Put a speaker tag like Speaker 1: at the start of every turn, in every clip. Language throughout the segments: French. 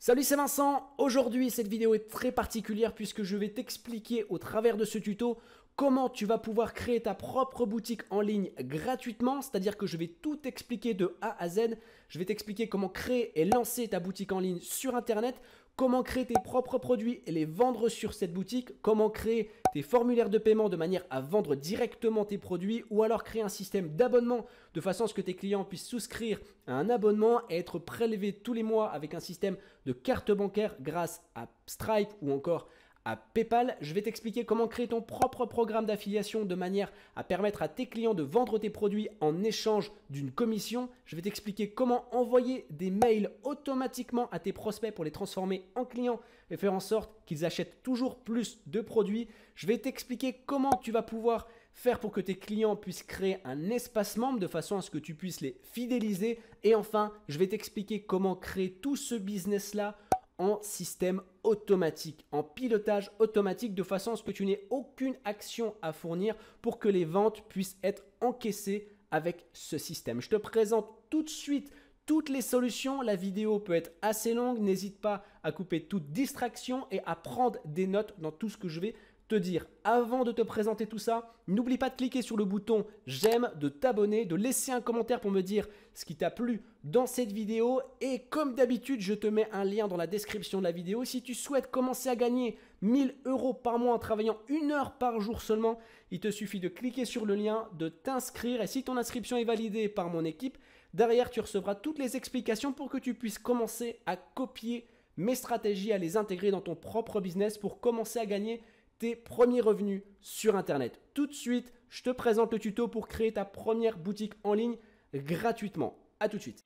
Speaker 1: Salut, c'est Vincent. Aujourd'hui, cette vidéo est très particulière puisque je vais t'expliquer au travers de ce tuto comment tu vas pouvoir créer ta propre boutique en ligne gratuitement. C'est-à-dire que je vais tout t'expliquer de A à Z. Je vais t'expliquer comment créer et lancer ta boutique en ligne sur Internet, comment créer tes propres produits et les vendre sur cette boutique, comment créer tes formulaires de paiement de manière à vendre directement tes produits ou alors créer un système d'abonnement de façon à ce que tes clients puissent souscrire à un abonnement et être prélevés tous les mois avec un système de carte bancaire grâce à Stripe ou encore à PayPal. Je vais t'expliquer comment créer ton propre programme d'affiliation de manière à permettre à tes clients de vendre tes produits en échange d'une commission. Je vais t'expliquer comment envoyer des mails automatiquement à tes prospects pour les transformer en clients et faire en sorte qu'ils achètent toujours plus de produits. Je vais t'expliquer comment tu vas pouvoir faire pour que tes clients puissent créer un espace membre de façon à ce que tu puisses les fidéliser. Et enfin, je vais t'expliquer comment créer tout ce business-là en système automatique, en pilotage automatique de façon à ce que tu n'aies aucune action à fournir pour que les ventes puissent être encaissées avec ce système. Je te présente tout de suite toutes les solutions. La vidéo peut être assez longue, n'hésite pas à couper toute distraction et à prendre des notes dans tout ce que je vais te dire. Avant de te présenter tout ça, n'oublie pas de cliquer sur le bouton j'aime, de t'abonner, de laisser un commentaire pour me dire ce qui t'a plu dans cette vidéo. Et comme d'habitude, je te mets un lien dans la description de la vidéo. Si tu souhaites commencer à gagner 1000 € par mois en travaillant 1 heure par jour seulement, il te suffit de cliquer sur le lien, de t'inscrire. Et si ton inscription est validée par mon équipe, derrière tu recevras toutes les explications pour que tu puisses commencer à copier mes stratégies, à les intégrer dans ton propre business pour commencer à gagner tes premiers revenus sur Internet. Tout de suite, je te présente le tuto pour créer ta première boutique en ligne gratuitement. À tout de suite.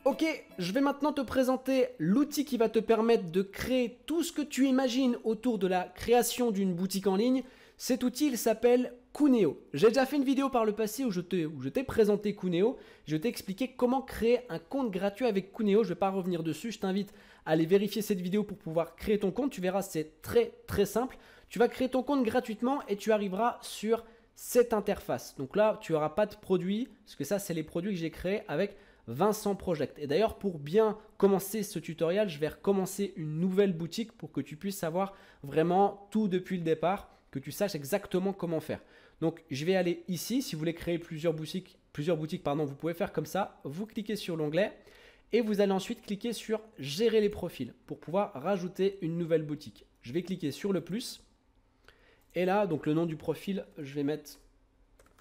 Speaker 1: Ok, je vais maintenant te présenter l'outil qui va te permettre de créer tout ce que tu imagines autour de la création d'une boutique en ligne. Cet outil, il s'appelle Kuneo. J'ai déjà fait une vidéo par le passé où je t'ai présenté Kuneo. Je t'ai expliqué comment créer un compte gratuit avec Kuneo. Je ne vais pas revenir dessus. Je t'invite à aller vérifier cette vidéo pour pouvoir créer ton compte. Tu verras, c'est très simple. Tu vas créer ton compte gratuitement et tu arriveras sur cette interface. Donc là, tu n'auras pas de produits parce que ça, c'est les produits que j'ai créés avec Vincent Project. Et d'ailleurs, pour bien commencer ce tutoriel, je vais recommencer une nouvelle boutique pour que tu puisses savoir vraiment tout depuis le départ, que tu saches exactement comment faire. Donc, je vais aller ici. Si vous voulez créer plusieurs boutiques, vous pouvez faire comme ça. Vous cliquez sur l'onglet et vous allez ensuite cliquer sur gérer les profils pour pouvoir rajouter une nouvelle boutique. Je vais cliquer sur le plus. Et là, donc le nom du profil, je vais mettre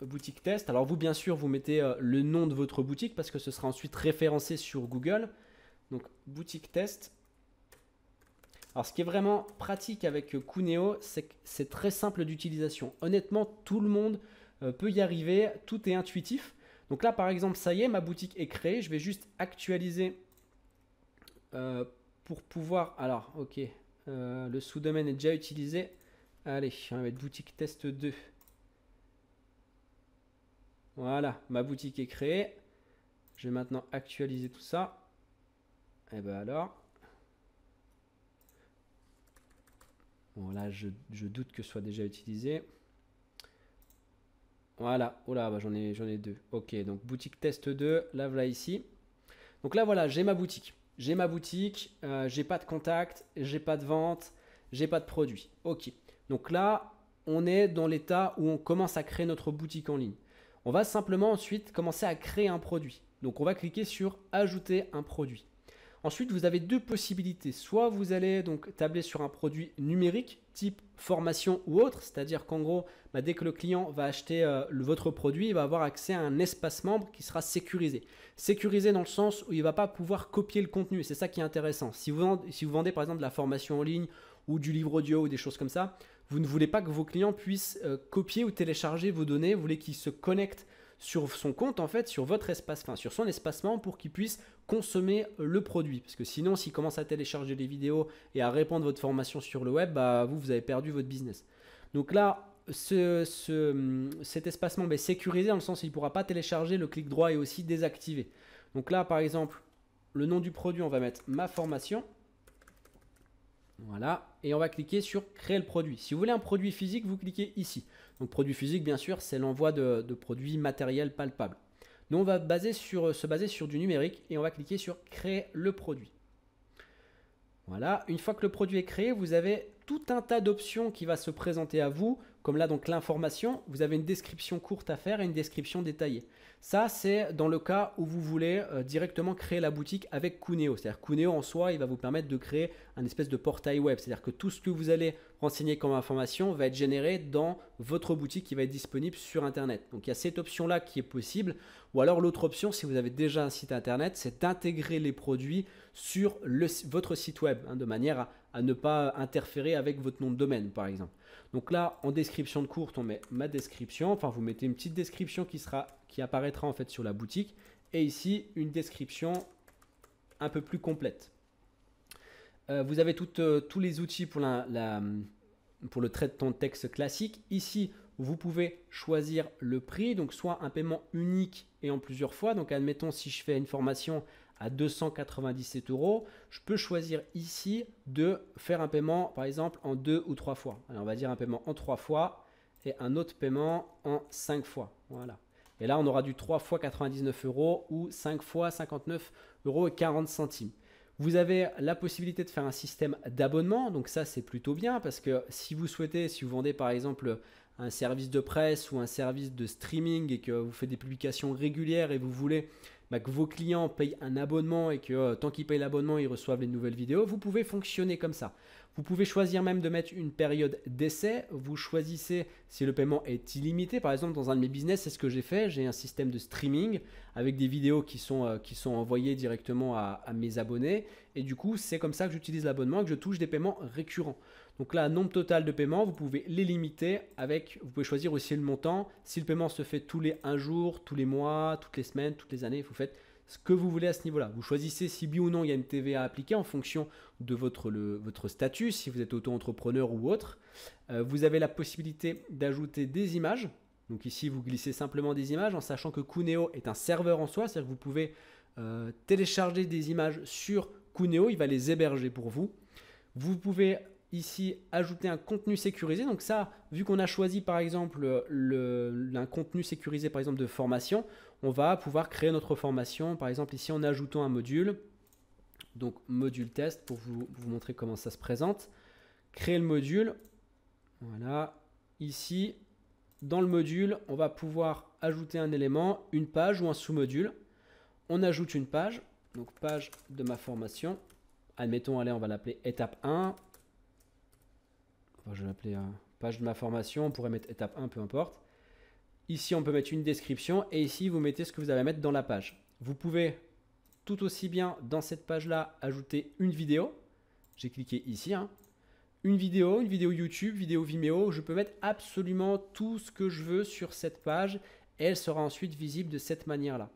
Speaker 1: boutique test. Alors vous, bien sûr, vous mettez le nom de votre boutique parce que ce sera ensuite référencé sur Google. Donc boutique test. Alors ce qui est vraiment pratique avec Kuneo, c'est que c'est très simple d'utilisation. Honnêtement, tout le monde peut y arriver. Tout est intuitif. Donc là, par exemple, ça y est, ma boutique est créée. Je vais juste actualiser pour pouvoir... Alors, ok, le sous-domaine est déjà utilisé. Allez, on va mettre boutique test 2. Voilà, ma boutique est créée. Je vais maintenant actualiser tout ça. Et ben alors. Bon là, je doute que ce soit déjà utilisé. Voilà, oh là, bah, j'en ai deux. Ok, donc boutique test 2, là voilà ici. Donc là voilà, j'ai ma boutique. J'ai ma boutique, j'ai pas de contact, j'ai pas de vente, j'ai pas de produit. Ok, donc là, on est dans l'état où on commence à créer notre boutique en ligne. On va simplement ensuite commencer à créer un produit. Donc on va cliquer sur ajouter un produit. Ensuite, vous avez deux possibilités. Soit vous allez donc tabler sur un produit numérique type formation ou autre, c'est-à-dire qu'en gros, dès que le client va acheter votre produit, il va avoir accès à un espace membre qui sera sécurisé. Sécurisé dans le sens où il ne va pas pouvoir copier le contenu. C'est ça qui est intéressant. Si vous vendez par exemple de la formation en ligne ou du livre audio ou des choses comme ça, vous ne voulez pas que vos clients puissent copier ou télécharger vos données. Vous voulez qu'ils se connectent sur son compte, en fait, sur votre espace, sur son espace membre pour qu'il puisse consommer le produit. Parce que sinon, s'il commence à télécharger les vidéos et à répandre votre formation sur le web, bah, vous avez perdu votre business. Donc là, cet espace membre est sécurisé dans le sens où il ne pourra pas télécharger, le clic droit est aussi désactivé. Donc là, par exemple, le nom du produit, on va mettre ma formation. Voilà, et on va cliquer sur créer le produit. Si vous voulez un produit physique, vous cliquez ici. Donc produit physique, bien sûr, c'est l'envoi de produits matériels palpables. Nous, on va se baser sur du numérique et on va cliquer sur créer le produit. Voilà, une fois que le produit est créé, vous avez tout un tas d'options qui va se présenter à vous, comme là donc l'information, vous avez une description courte à faire et une description détaillée. Ça, c'est dans le cas où vous voulez directement créer la boutique avec Cooneyo. C'est-à-dire Cooneyo en soi, il va vous permettre de créer un espèce de portail web. C'est-à-dire que tout ce que vous allez renseigner comme information va être généré dans votre boutique qui va être disponible sur Internet. Donc il y a cette option-là qui est possible. Ou alors l'autre option, si vous avez déjà un site Internet, c'est d'intégrer les produits sur votre site web, de manière à ne pas interférer avec votre nom de domaine, par exemple. Donc là, en description de courte, on met ma description. Enfin, vous mettez une petite description qui apparaîtra en fait sur la boutique. Et ici, une description un peu plus complète. Vous avez tous les outils pour le traitement de texte classique. Ici, vous pouvez choisir le prix, donc soit un paiement unique et en plusieurs fois. Donc admettons si je fais une formation à 297 €, je peux choisir ici de faire un paiement par exemple en 2 ou 3 fois. Alors on va dire un paiement en 3 fois et un autre paiement en 5 fois. Voilà. Et là on aura du 3 fois 99 € ou 5 fois 59 € et 40 centimes. Vous avez la possibilité de faire un système d'abonnement, donc ça c'est plutôt bien parce que si vous souhaitez, si vous vendez par exemple un service de presse ou un service de streaming et que vous faites des publications régulières et vous voulez que vos clients payent un abonnement et que tant qu'ils payent l'abonnement, ils reçoivent les nouvelles vidéos, vous pouvez fonctionner comme ça. Vous pouvez choisir même de mettre une période d'essai. Vous choisissez si le paiement est illimité. Par exemple, dans un de mes business, c'est ce que j'ai fait. J'ai un système de streaming avec des vidéos qui sont envoyées directement à mes abonnés. Et du coup, c'est comme ça que j'utilise l'abonnement et que je touche des paiements récurrents. Donc là, nombre total de paiements, vous pouvez les limiter vous pouvez choisir aussi le montant. Si le paiement se fait tous les 1 jour, tous les mois, toutes les semaines, toutes les années, vous faites ce que vous voulez à ce niveau-là. Vous choisissez si oui ou non il y a une TVA appliquée en fonction de votre statut, si vous êtes auto-entrepreneur ou autre. Vous avez la possibilité d'ajouter des images. Donc ici, vous glissez simplement des images en sachant que Cooneyo est un serveur en soi. C'est-à-dire que vous pouvez télécharger des images sur Cooneyo, il va les héberger pour vous. Vous pouvez ici ajouter un contenu sécurisé. Donc ça, vu qu'on a choisi par exemple un contenu sécurisé par exemple de formation, on va pouvoir créer notre formation par exemple ici en ajoutant un module. Donc module test pour vous montrer comment ça se présente. Créer le module. Voilà. Ici, dans le module, on va pouvoir ajouter un élément, une page ou un sous-module. On ajoute une page. Donc page de ma formation. Admettons, allez, on va l'appeler étape 1. Enfin, je vais l'appeler page de ma formation. On pourrait mettre étape 1, peu importe. Ici, on peut mettre une description. Et ici, vous mettez ce que vous allez mettre dans la page. Vous pouvez tout aussi bien dans cette page-là ajouter une vidéo. J'ai cliqué ici. Une vidéo YouTube, vidéo Vimeo. Je peux mettre absolument tout ce que je veux sur cette page. Et elle sera ensuite visible de cette manière-là.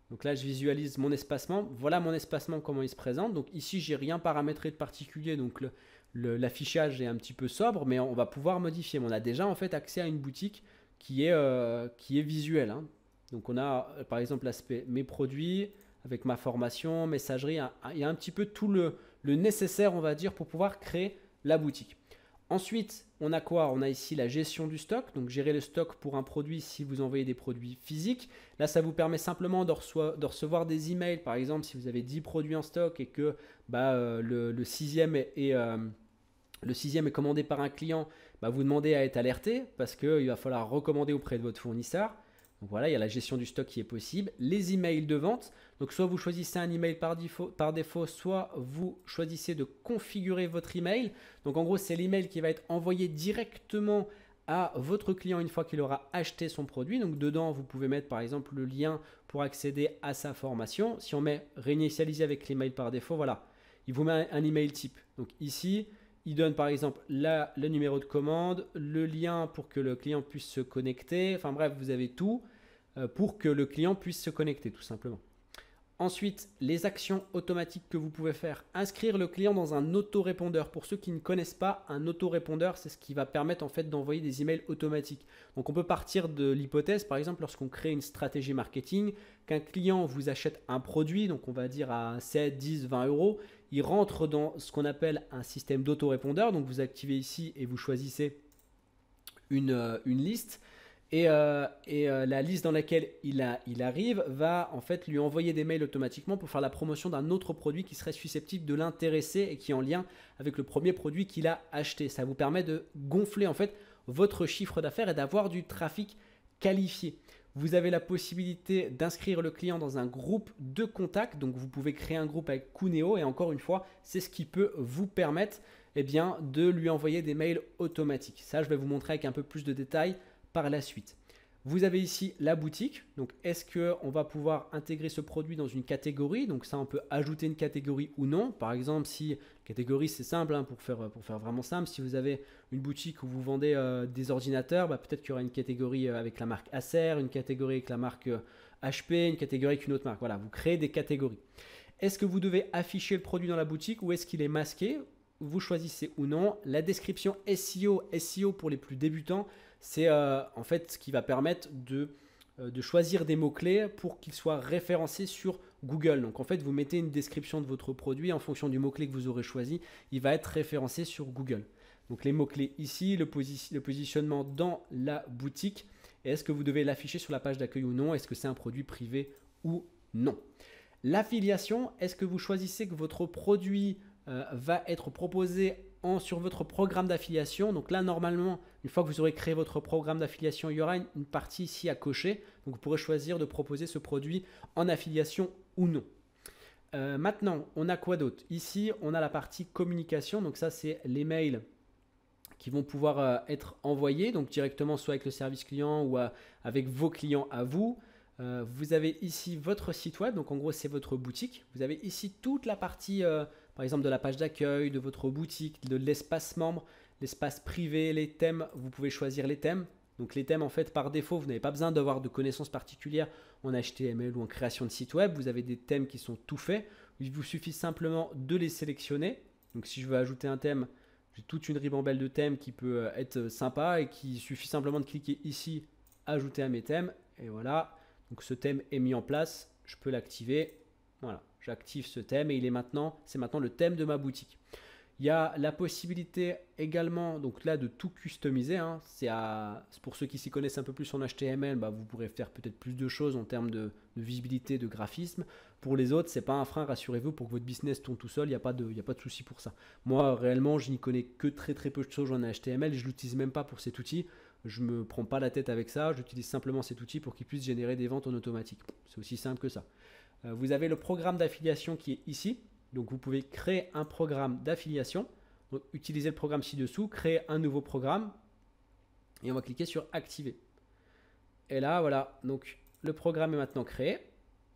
Speaker 1: Donc là, je visualise mon espacement. Voilà mon espacement, comment il se présente. Donc ici, j'ai rien paramétré de particulier. Donc l'affichage est un petit peu sobre, mais on va pouvoir modifier. Mais on a déjà en fait accès à une boutique qui est visuelle. Donc on a par exemple l'aspect mes produits avec ma formation, messagerie. Il y a un petit peu tout le nécessaire, on va dire, pour pouvoir créer la boutique. Ensuite, on a quoi? On a ici la gestion du stock. Donc, gérer le stock pour un produit si vous envoyez des produits physiques. Là, ça vous permet simplement de recevoir des emails. Par exemple, si vous avez 10 produits en stock et que le sixième est commandé par un client, vous demandez à être alerté parce qu'il va falloir recommander auprès de votre fournisseur. Donc voilà, il y a la gestion du stock qui est possible. Les emails de vente. Donc soit vous choisissez un email par défaut, soit vous choisissez de configurer votre email. Donc en gros, c'est l'email qui va être envoyé directement à votre client une fois qu'il aura acheté son produit. Donc dedans, vous pouvez mettre par exemple le lien pour accéder à sa formation. Si on met réinitialiser avec l'email par défaut, voilà, il vous met un email type. Donc ici, il donne par exemple le numéro de commande, le lien pour que le client puisse se connecter. Enfin bref, vous avez tout pour que le client puisse se connecter tout simplement. Ensuite, les actions automatiques que vous pouvez faire. Inscrire le client dans un autorépondeur. Pour ceux qui ne connaissent pas, un autorépondeur, c'est ce qui va permettre en fait d'envoyer des emails automatiques. Donc on peut partir de l'hypothèse, par exemple, lorsqu'on crée une stratégie marketing, qu'un client vous achète un produit, donc on va dire à 7, 10, 20 €, il rentre dans ce qu'on appelle un système d'autorépondeur. Donc vous activez ici et vous choisissez une liste. La liste dans laquelle il arrive va en fait lui envoyer des mails automatiquement pour faire la promotion d'un autre produit qui serait susceptible de l'intéresser et qui est en lien avec le premier produit qu'il a acheté. Ça vous permet de gonfler en fait votre chiffre d'affaires et d'avoir du trafic qualifié. Vous avez la possibilité d'inscrire le client dans un groupe de contacts. Donc, vous pouvez créer un groupe avec Kuneo et encore une fois, c'est ce qui peut vous permettre de lui envoyer des mails automatiques. Ça, je vais vous montrer avec un peu plus de détails par la suite. Vous avez ici la boutique. Donc, est-ce qu'on va pouvoir intégrer ce produit dans une catégorie? Donc, ça, on peut ajouter une catégorie ou non. Par exemple, si catégorie, c'est simple pour faire vraiment simple. Si vous avez une boutique où vous vendez des ordinateurs, peut-être qu'il y aura une catégorie avec la marque Acer, une catégorie avec la marque HP, une catégorie avec une autre marque. Voilà, vous créez des catégories. Est-ce que vous devez afficher le produit dans la boutique ou est-ce qu'il est masqué? Vous choisissez ou non. La description SEO pour les plus débutants, c'est en fait ce qui va permettre de choisir des mots-clés pour qu'ils soient référencés sur Google. Donc en fait, vous mettez une description de votre produit en fonction du mot-clé que vous aurez choisi, il va être référencé sur Google. Donc les mots-clés ici, le positionnement dans la boutique, et est-ce que vous devez l'afficher sur la page d'accueil ou non? Est-ce que c'est un produit privé ou non? L'affiliation, est-ce que vous choisissez que votre produit va être proposé sur votre programme d'affiliation? Donc là, normalement, une fois que vous aurez créé votre programme d'affiliation, il y aura une partie ici à cocher. Donc vous pourrez choisir de proposer ce produit en affiliation ou non. Maintenant, on a quoi d'autre? Ici, on a la partie communication. Donc ça, c'est les mails qui vont pouvoir être envoyés, donc directement soit avec le service client ou avec vos clients à vous. Vous avez ici votre site web, donc en gros, c'est votre boutique. Vous avez ici toute la partie par exemple de la page d'accueil, de votre boutique, de l'espace membre, l'espace privé, les thèmes. Vous pouvez choisir les thèmes. Donc les thèmes, en fait, par défaut, vous n'avez pas besoin d'avoir de connaissances particulières en HTML ou en création de site web. Vous avez des thèmes qui sont tout faits. Il vous suffit simplement de les sélectionner. Donc si je veux ajouter un thème, j'ai toute une ribambelle de thèmes qui peut être sympa et qui suffit simplement de cliquer ici, ajouter à mes thèmes. Et voilà, donc ce thème est mis en place. Je peux l'activer. Voilà. J'active ce thème et c'est maintenant le thème de ma boutique. Il y a la possibilité également, donc là, de tout customiser. C'est pour ceux qui s'y connaissent un peu plus en HTML, vous pourrez faire peut-être plus de choses en termes de visibilité, de graphisme. Pour les autres, ce n'est pas un frein, rassurez-vous, pour que votre business tourne tout seul, il n'y a pas de souci pour ça. Moi, réellement, je n'y connais que très peu de choses en HTML, je ne l'utilise même pas pour cet outil. Je ne me prends pas la tête avec ça, j'utilise simplement cet outil pour qu'il puisse générer des ventes en automatique. C'est aussi simple que ça. Vous avez le programme d'affiliation qui est ici. Donc, vous pouvez créer un programme d'affiliation. Donc, utilisez le programme ci-dessous, créer un nouveau programme. Et on va cliquer sur activer. Et là, voilà. Donc, le programme est maintenant créé.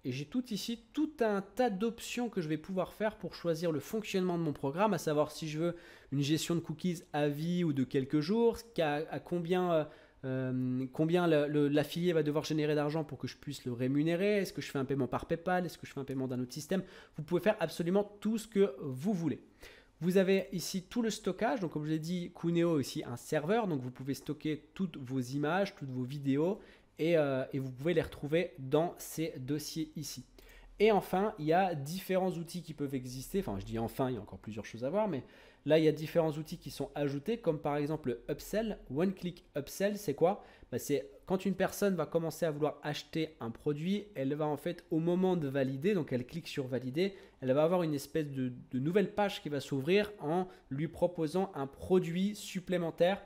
Speaker 1: Et j'ai tout ici, tout un tas d'options que je vais pouvoir faire pour choisir le fonctionnement de mon programme, à savoir si je veux une gestion de cookies à vie ou de quelques jours, à combien l'affilié va devoir générer d'argent pour que je puisse le rémunérer. Est-ce que je fais un paiement par PayPal? Est-ce que je fais un paiement d'un autre système? Vous pouvez faire absolument tout ce que vous voulez. Vous avez ici tout le stockage. Donc, comme je l'ai dit, Kuneo est aussi un serveur. Donc, vous pouvez stocker toutes vos images, toutes vos vidéos et vous pouvez les retrouver dans ces dossiers ici. Et enfin, il y a différents outils qui peuvent exister. Enfin, je dis enfin, il y a encore plusieurs choses à voir, mais là, il y a différents outils qui sont ajoutés, comme par exemple le Upsell. One Click Upsell, c'est quoi? C'est quand une personne va commencer à vouloir acheter un produit, elle va en fait, au moment de valider, donc elle clique sur valider, elle va avoir une espèce de nouvelle page qui va s'ouvrir en lui proposant un produit supplémentaire.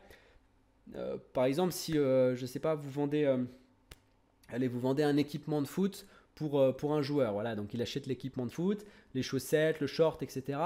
Speaker 1: Par exemple, si, je ne sais pas, vous vendez un équipement de foot pour un joueur. Voilà, donc il achète l'équipement de foot, les chaussettes, le short, etc.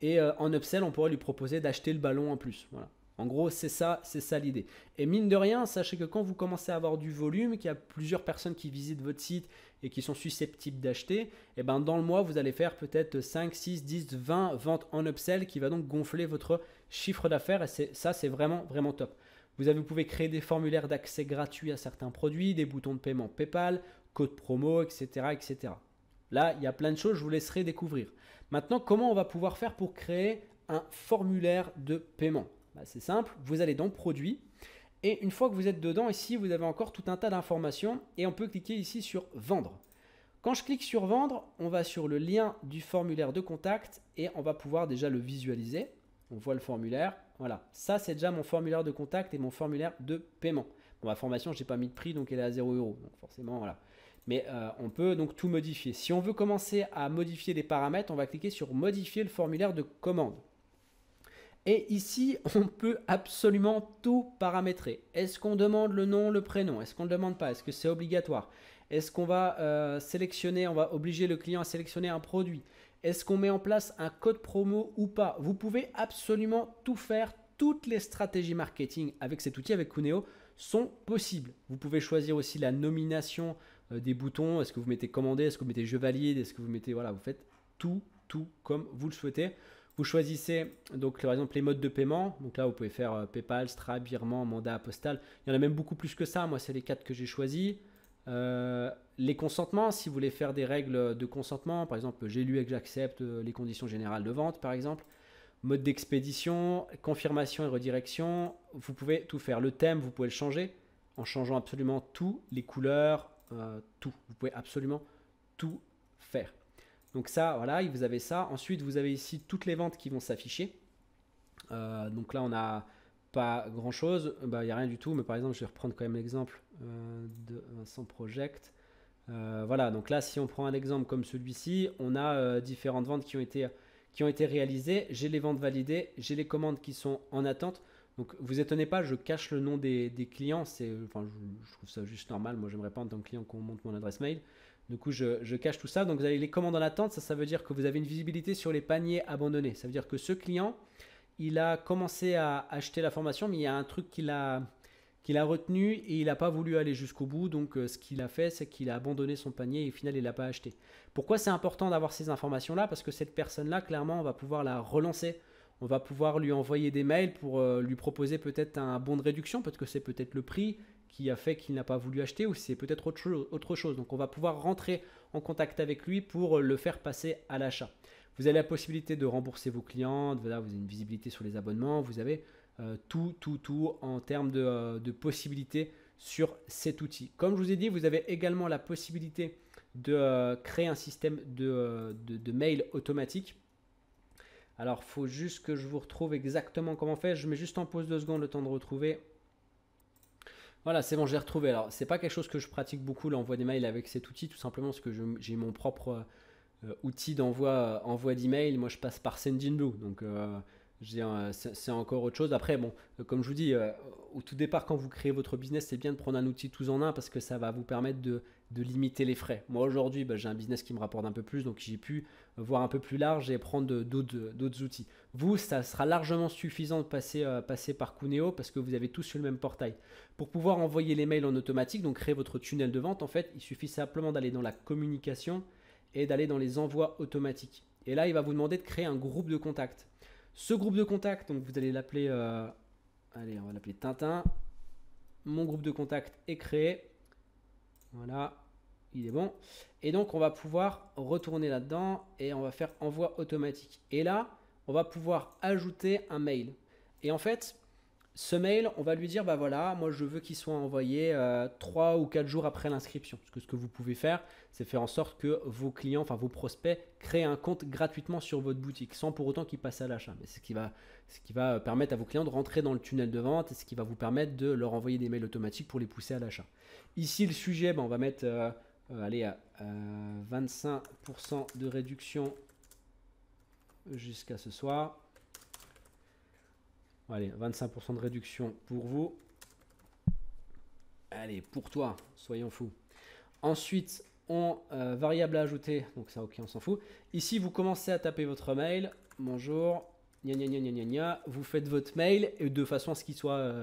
Speaker 1: Et en upsell, on pourrait lui proposer d'acheter le ballon en plus. Voilà. En gros, c'est ça l'idée. Et mine de rien, sachez que quand vous commencez à avoir du volume, qu'il y a plusieurs personnes qui visitent votre site et qui sont susceptibles d'acheter, et dans le mois, vous allez faire peut-être 5, 6, 10, 20 ventes en upsell qui va donc gonfler votre chiffre d'affaires. Et ça, c'est vraiment, vraiment top. Vous pouvez créer des formulaires d'accès gratuits à certains produits, des boutons de paiement PayPal, code promo, etc., etc. Là, il y a plein de choses, je vous laisserai découvrir. Maintenant, comment on va pouvoir faire pour créer un formulaire de paiement? C'est simple, vous allez dans Produits et une fois que vous êtes dedans, ici, vous avez encore tout un tas d'informations et on peut cliquer ici sur Vendre. Quand je clique sur vendre, on va sur le lien du formulaire de contact et on va pouvoir déjà le visualiser. On voit le formulaire. Voilà, ça c'est déjà mon formulaire de contact et mon formulaire de paiement. Bon, ma formation, je n'ai pas mis de prix, donc elle est à 0 €. Donc forcément, voilà. Mais on peut donc tout modifier. Si on veut commencer à modifier les paramètres, on va cliquer sur modifier le formulaire de commande. Et ici, on peut absolument tout paramétrer. Est-ce qu'on demande le nom, le prénom? Est-ce qu'on ne le demande pas? Est-ce que c'est obligatoire? Est-ce qu'on va sélectionner, on va obliger le client à sélectionner un produit? Est-ce qu'on met en place un code promo ou pas? Vous pouvez absolument tout faire. Toutes les stratégies marketing avec cet outil, avec Kuneo, sont possibles. Vous pouvez choisir aussi la nomination des boutons. Est-ce que vous mettez commander? Est-ce que vous mettez je valide? Est-ce que vous mettez, voilà, vous faites tout comme vous le souhaitez. Vous choisissez donc par exemple les modes de paiement. Donc là, vous pouvez faire PayPal, Stripe, virement, mandat, postal. Il y en a même beaucoup plus que ça. Moi, c'est les 4 que j'ai choisis. Les consentements, si vous voulez faire des règles de consentement, par exemple, j'ai lu et que j'accepte les conditions générales de vente, par exemple. Mode d'expédition, confirmation et redirection, vous pouvez tout faire. Le thème, vous pouvez le changer en changeant absolument tout, les couleurs, tout. Vous pouvez absolument tout faire. Donc ça, voilà, vous avez ça. Ensuite, vous avez ici toutes les ventes qui vont s'afficher. Donc là, on n'a pas grand-chose. Il n'y a rien du tout. Mais par exemple, je vais reprendre quand même l'exemple de Vincent Project. Voilà, donc là, si on prend un exemple comme celui-ci, on a différentes ventes qui ont été réalisées. J'ai les ventes validées. J'ai les commandes qui sont en attente. Donc, vous étonnez pas, je cache le nom des clients. Enfin, je trouve ça juste normal. Moi, j'aimerais pas en tant que client qu'on monte mon adresse mail. Du coup, je cache tout ça. Donc, vous avez les commandes en attente. Ça veut dire que vous avez une visibilité sur les paniers abandonnés. Ça veut dire que ce client, il a commencé à acheter la formation, mais il y a un truc qu'il a retenu et il n'a pas voulu aller jusqu'au bout. Donc, ce qu'il a fait, c'est qu'il a abandonné son panier et au final, il n'a pas acheté. Pourquoi c'est important d'avoir ces informations-là? Parce que cette personne-là, clairement, on va pouvoir la relancer. On va pouvoir lui envoyer des mails pour lui proposer peut-être un bon de réduction. Peut-être que c'est peut-être le prix qui a fait qu'il n'a pas voulu acheter ou c'est peut-être autre chose. Donc, on va pouvoir rentrer en contact avec lui pour le faire passer à l'achat. Vous avez la possibilité de rembourser vos clients. Voilà, vous avez une visibilité sur les abonnements. Vous avez tout en termes de possibilités sur cet outil. Comme je vous ai dit, vous avez également la possibilité de créer un système de mail automatique. Alors, il faut juste que je vous retrouve exactement comment on fait. Je mets juste en pause 2 secondes le temps de retrouver. Voilà, c'est bon, j'ai retrouvé. Alors, c'est pas quelque chose que je pratique beaucoup, l'envoi des mails avec cet outil, tout simplement parce que j'ai mon propre outil d'envoi d'email. Moi, je passe par Sendinblue, donc c'est encore autre chose. Après, bon, comme je vous dis, au tout départ, quand vous créez votre business, c'est bien de prendre un outil tous en un parce que ça va vous permettre de limiter les frais. Moi, aujourd'hui, j'ai un business qui me rapporte un peu plus, donc j'ai pu voir un peu plus large et prendre d'autres outils. Vous, ça sera largement suffisant de passer par Kuneo parce que vous avez tous sur le même portail. Pour pouvoir envoyer les mails en automatique, donc créer votre tunnel de vente, en fait, il suffit simplement d'aller dans la communication et d'aller dans les envois automatiques. Et là, il va vous demander de créer un groupe de contacts. Ce groupe de contacts, donc vous allez l'appeler, allez, on va l'appeler Tintin. Mon groupe de contacts est créé. Voilà, il est bon. Et donc, on va pouvoir retourner là-dedans et on va faire envoi automatique. Et là, on va pouvoir ajouter un mail. Et en fait, ce mail, on va lui dire, bah voilà, moi je veux qu'il soit envoyé 3 ou 4 jours après l'inscription. Parce que ce que vous pouvez faire, c'est faire en sorte que vos clients, enfin vos prospects, créent un compte gratuitement sur votre boutique, sans pour autant qu'ils passent à l'achat. Mais c'est ce qui va permettre à vos clients de rentrer dans le tunnel de vente et ce qui va vous permettre de leur envoyer des mails automatiques pour les pousser à l'achat. Ici, le sujet, on va mettre allez, à 25% de réduction jusqu'à ce soir. Allez, 25% de réduction pour vous. Allez, pour toi, soyons fous. Ensuite, variable à ajouter, donc ça, ok, on s'en fout. Ici, vous commencez à taper votre mail. Bonjour, gna gna gna gna gna. Vous faites votre mail et de façon à ce qu'il soit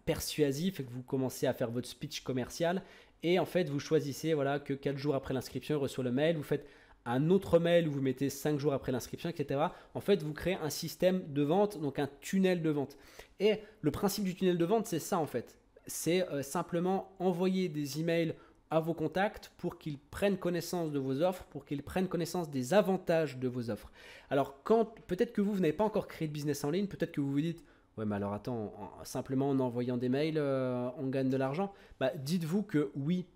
Speaker 1: persuasif et que vous commencez à faire votre speech commercial. Et en fait, vous choisissez que 4 jours après l'inscription, il reçoit le mail. Vous faites un autre mail où vous mettez 5 jours après l'inscription, etc. En fait, vous créez un système de vente, donc un tunnel de vente. Et le principe du tunnel de vente, c'est ça en fait. C'est simplement envoyer des emails à vos contacts pour qu'ils prennent connaissance de vos offres, pour qu'ils prennent connaissance des avantages de vos offres. Alors, peut-être que vous n'avez pas encore créé de business en ligne, peut-être que vous vous dites « Ouais, mais alors attends, simplement en envoyant des mails, on gagne de l'argent ». Dites-vous que oui,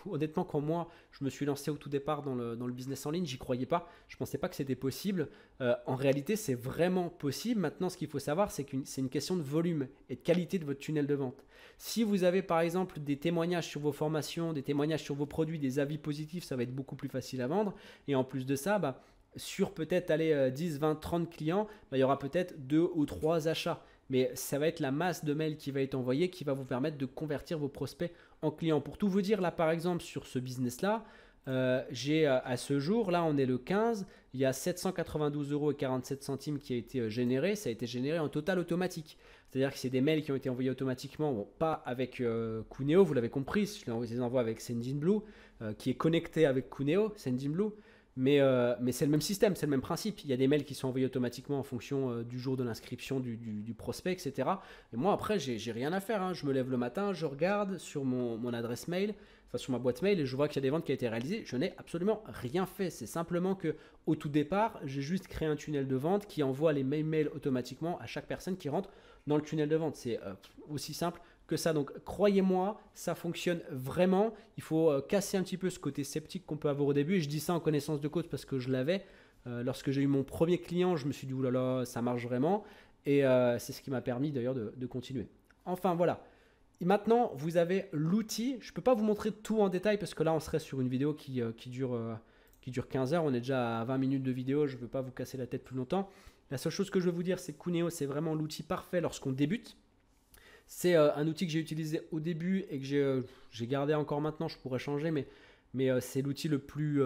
Speaker 1: honnêtement, quand moi, je me suis lancé au tout départ dans le business en ligne, j'y croyais pas. Je pensais pas que c'était possible. En réalité, c'est vraiment possible. Maintenant, ce qu'il faut savoir, c'est que c'est une question de volume et de qualité de votre tunnel de vente. Si vous avez par exemple des témoignages sur vos formations, des témoignages sur vos produits, des avis positifs, ça va être beaucoup plus facile à vendre. Et en plus de ça, sur peut-être 10, 20, 30 clients, il y aura peut-être 2 ou 3 achats. Mais ça va être la masse de mails qui va être envoyée qui va vous permettre de convertir vos prospects en clients. Pour tout vous dire, là par exemple sur ce business-là, j'ai à ce jour, là on est le 15, il y a 792,47 € qui a été généré. Ça a été généré en total automatique. C'est-à-dire que c'est des mails qui ont été envoyés automatiquement, bon, pas avec Kuneo, vous l'avez compris, je les envoie avec Sendinblue, qui est connecté avec Kuneo, Sendinblue. Mais c'est le même système, c'est le même principe. Il y a des mails qui sont envoyés automatiquement en fonction du jour de l'inscription du prospect, etc. Et moi, après, j'ai rien à faire, hein. Je me lève le matin, je regarde sur mon adresse mail, enfin sur ma boîte mail, et je vois qu'il y a des ventes qui ont été réalisées. Je n'ai absolument rien fait. C'est simplement que au tout départ, j'ai juste créé un tunnel de vente qui envoie les mails automatiquement à chaque personne qui rentre dans le tunnel de vente. C'est aussi simple que ça. Donc croyez-moi, ça fonctionne vraiment. Il faut casser un petit peu ce côté sceptique qu'on peut avoir au début. Et je dis ça en connaissance de cause parce que je l'avais. Lorsque j'ai eu mon premier client, je me suis dit, oulala, ça marche vraiment. Et c'est ce qui m'a permis d'ailleurs de continuer. Enfin voilà. Et maintenant, vous avez l'outil. Je ne peux pas vous montrer tout en détail parce que là, on serait sur une vidéo qui dure 15 heures. On est déjà à 20 minutes de vidéo. Je ne veux pas vous casser la tête plus longtemps. La seule chose que je veux vous dire, c'est que Kuneo, c'est vraiment l'outil parfait lorsqu'on débute. C'est un outil que j'ai utilisé au début et que j'ai gardé encore maintenant. Je pourrais changer, mais c'est l'outil le plus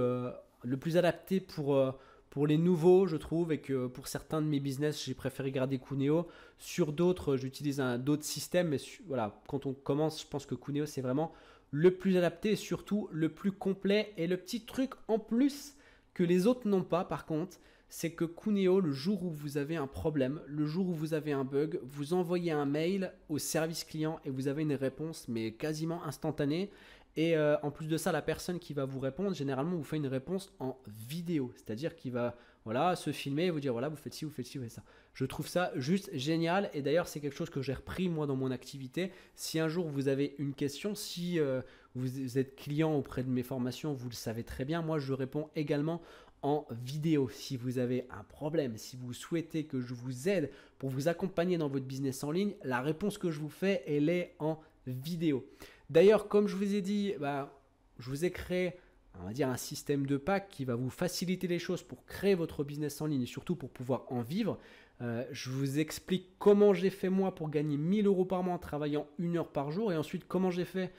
Speaker 1: adapté pour les nouveaux, je trouve. Et que pour certains de mes business, j'ai préféré garder Kuneo. Sur d'autres, j'utilise d'autres systèmes. Mais voilà, quand on commence, je pense que Kuneo, c'est vraiment le plus adapté et surtout le plus complet. Et le petit truc en plus que les autres n'ont pas, par contre, c'est que Kuneo, le jour où vous avez un problème, le jour où vous avez un bug, vous envoyez un mail au service client et vous avez une réponse mais quasiment instantanée. Et en plus de ça, la personne qui va vous répondre, généralement, vous fait une réponse en vidéo. C'est-à-dire qu'il va se filmer et vous dire, voilà, vous faites ci, vous faites ci, vous faites ça. Je trouve ça juste génial. Et d'ailleurs, c'est quelque chose que j'ai repris moi dans mon activité. Si un jour vous avez une question, si vous êtes client auprès de mes formations, vous le savez très bien, moi je réponds également en vidéo. Si vous avez un problème, si vous souhaitez que je vous aide pour vous accompagner dans votre business en ligne, la réponse que je vous fais, elle est en vidéo. D'ailleurs, comme je vous ai dit, je vous ai créé, on va dire, un système de pack qui va vous faciliter les choses pour créer votre business en ligne et surtout pour pouvoir en vivre. Je vous explique comment j'ai fait moi pour gagner 1000 € par mois en travaillant 1 heure par jour et ensuite comment j'ai fait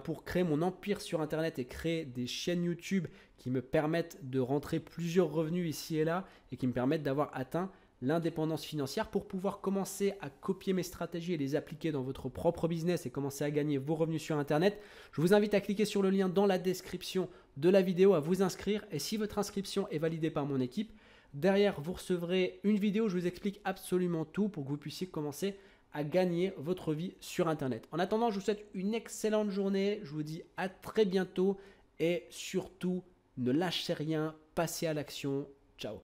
Speaker 1: pour créer mon empire sur Internet et créer des chaînes YouTube qui me permettent de rentrer plusieurs revenus ici et là et qui me permettent d'avoir atteint l'indépendance financière pour pouvoir commencer à copier mes stratégies et les appliquer dans votre propre business et commencer à gagner vos revenus sur Internet. Je vous invite à cliquer sur le lien dans la description de la vidéo, à vous inscrire et si votre inscription est validée par mon équipe, derrière vous recevrez une vidéo où je vous explique absolument tout pour que vous puissiez commencer à gagner votre vie sur Internet. En attendant, je vous souhaite une excellente journée. Je vous dis à très bientôt et surtout, ne lâchez rien, passez à l'action. Ciao.